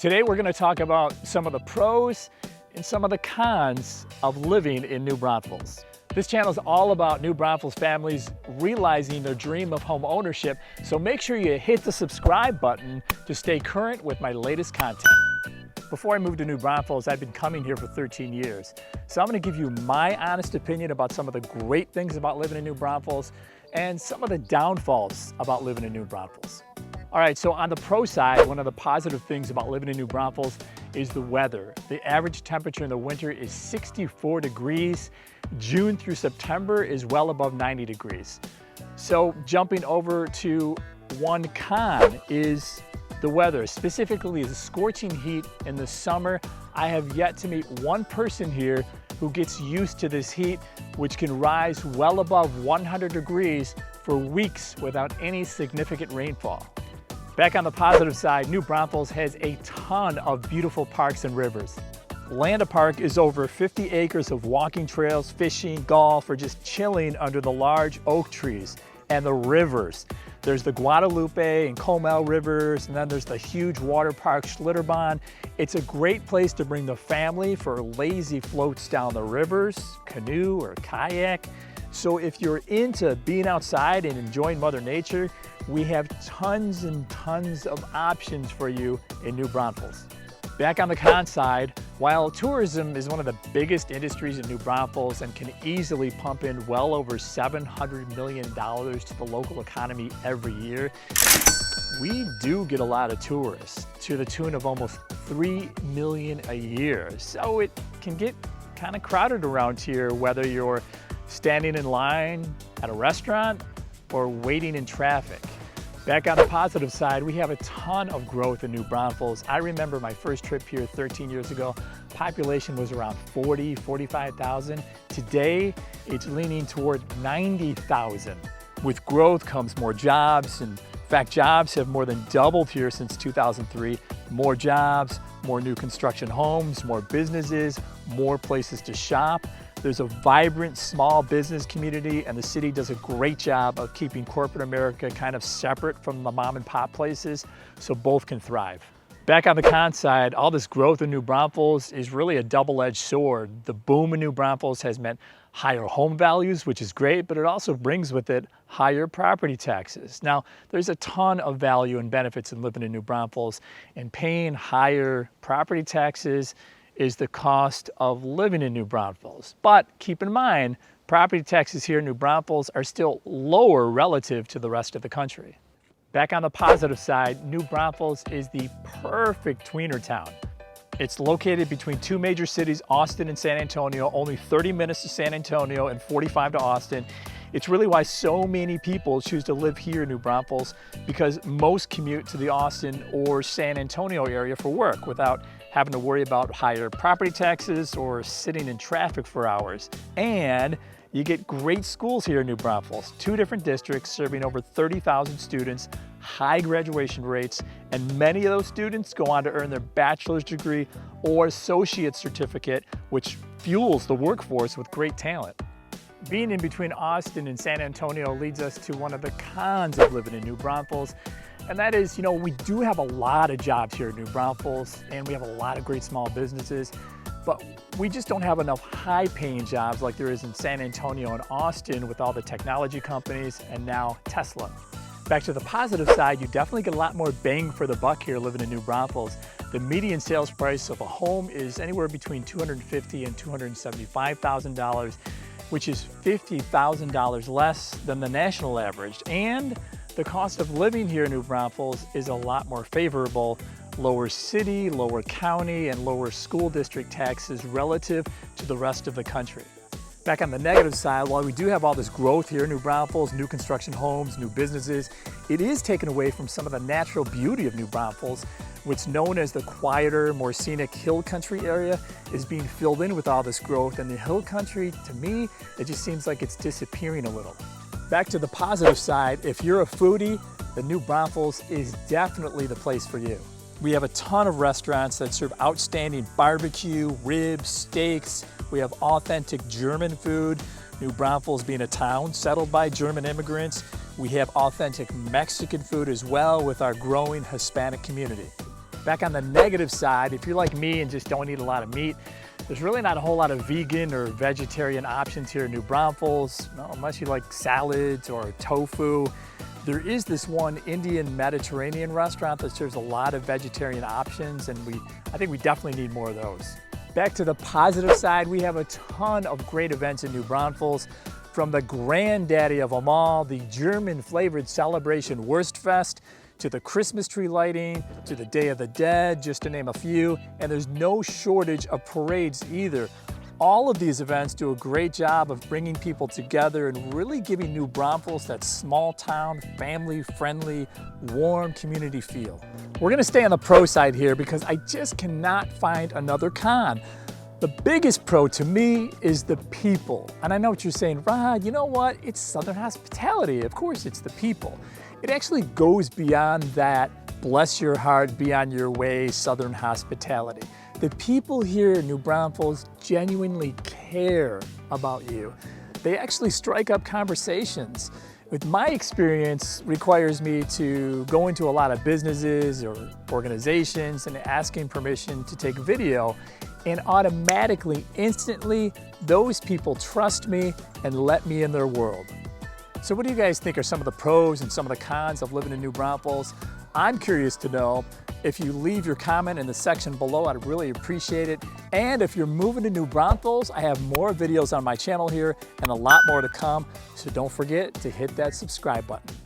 Today we're going to talk about some of the pros and some of the cons of living in New Braunfels. This channel is all about New Braunfels families realizing their dream of home ownership, so make sure you hit the subscribe button to stay current with my latest content. Before I moved to New Braunfels, I'd been coming here for 13 years. So I'm going to give you my honest opinion about some of the great things about living in New Braunfels and some of the downfalls about living in New Braunfels. All right, so on the pro side, one of the positive things about living in New Braunfels is the weather. The average temperature in the winter is 64 degrees. June through September is well above 90 degrees. So jumping over to one con is the weather, specifically the scorching heat in the summer. I have yet to meet one person here who gets used to this heat, which can rise well above 100 degrees for weeks without any significant rainfall. Back on the positive side, New Braunfels has a ton of beautiful parks and rivers. Landa Park is over 50 acres of walking trails, fishing, golf, or just chilling under the large oak trees. And the rivers. There's the Guadalupe and Comel rivers, and then there's the huge water park Schlitterbahn. It's a great place to bring the family for lazy floats down the rivers, canoe or kayak. So if you're into being outside and enjoying Mother Nature, we have tons and tons of options for you in New Braunfels. Back on the con side, while tourism is one of the biggest industries in New Braunfels and can easily pump in well over $700 million to the local economy every year, we do get a lot of tourists to the tune of almost 3 million a year. So it can get kind of crowded around here, whether you're standing in line at a restaurant or waiting in traffic. Back on the positive side, we have a ton of growth in New Braunfels. I remember my first trip here 13 years ago, population was around 45,000. Today, it's leaning toward 90,000. With growth comes more jobs, and in fact, jobs have more than doubled here since 2003. More jobs, more new construction homes, more businesses, more places to shop. There's a vibrant small business community, and the city does a great job of keeping corporate America kind of separate from the mom and pop places so both can thrive. Back on the con side, all this growth in New Braunfels is really a double-edged sword. The boom in New Braunfels has meant higher home values, which is great, but it also brings with it higher property taxes. Now, there's a ton of value and benefits in living in New Braunfels, and paying higher property taxes is the cost of living in New Braunfels. But keep in mind, property taxes here in New Braunfels are still lower relative to the rest of the country. Back on the positive side, New Braunfels is the perfect tweener town. It's located between two major cities, Austin and San Antonio, only 30 minutes to San Antonio and 45 to Austin. It's really why so many people choose to live here in New Braunfels, because most commute to the Austin or San Antonio area for work without having to worry about higher property taxes or sitting in traffic for hours. And you get great schools here in New Braunfels, 2 different districts serving over 30,000 students, high graduation rates, and many of those students go on to earn their bachelor's degree or associate's certificate, which fuels the workforce with great talent. Being in between Austin and San Antonio leads us to one of the cons of living in New Braunfels, and that is, we do have a lot of jobs here in New Braunfels, and we have a lot of great small businesses, but we just don't have enough high-paying jobs like there is in San Antonio and Austin with all the technology companies and now Tesla. Back to the positive side, you definitely get a lot more bang for the buck here living in New Braunfels. The median sales price of a home is anywhere between $250,000 and $275,000, which is $50,000 less than the national average. And the cost of living here in New Braunfels is a lot more favorable. Lower city, lower county, and lower school district taxes relative to the rest of the country. Back on the negative side, while we do have all this growth here in New Braunfels, new construction homes, new businesses, it is taken away from some of the natural beauty of New Braunfels. What's known as the quieter, more scenic hill country area is being filled in with all this growth, and the hill country, to me, it just seems like it's disappearing a little. Back to the positive side, if you're a foodie, the New Braunfels is definitely the place for you. We have a ton of restaurants that serve outstanding barbecue, ribs, steaks. We have authentic German food. New Braunfels being a town settled by German immigrants. We have authentic Mexican food as well with our growing Hispanic community. Back on the negative side, if you're like me and just don't eat a lot of meat, there's really not a whole lot of vegan or vegetarian options here in New Braunfels, unless you like salads or tofu. There is this one Indian Mediterranean restaurant that serves a lot of vegetarian options, and I think we definitely need more of those. Back to the positive side, we have a ton of great events in New Braunfels. From the granddaddy of them all, the German flavored celebration Wurstfest, to the Christmas tree lighting, to the Day of the Dead, just to name a few. And there's no shortage of parades either. All of these events do a great job of bringing people together and really giving New Braunfels that small town, family-friendly, warm community feel. We're gonna stay on the pro side here because I just cannot find another con. The biggest pro to me is the people. And I know what you're saying, Rod, you know what? It's Southern hospitality. Of course, it's the people. It actually goes beyond that, bless your heart, be on your way, Southern hospitality. The people here in New Braunfels genuinely care about you. They actually strike up conversations. With my experience, requires me to go into a lot of businesses or organizations and asking permission to take video, and automatically, instantly, those people trust me and let me in their world. So what do you guys think are some of the pros and some of the cons of living in New Braunfels? I'm curious to know. If you leave your comment in the section below, I'd really appreciate it. And if you're moving to New Braunfels, I have more videos on my channel here and a lot more to come. So don't forget to hit that subscribe button.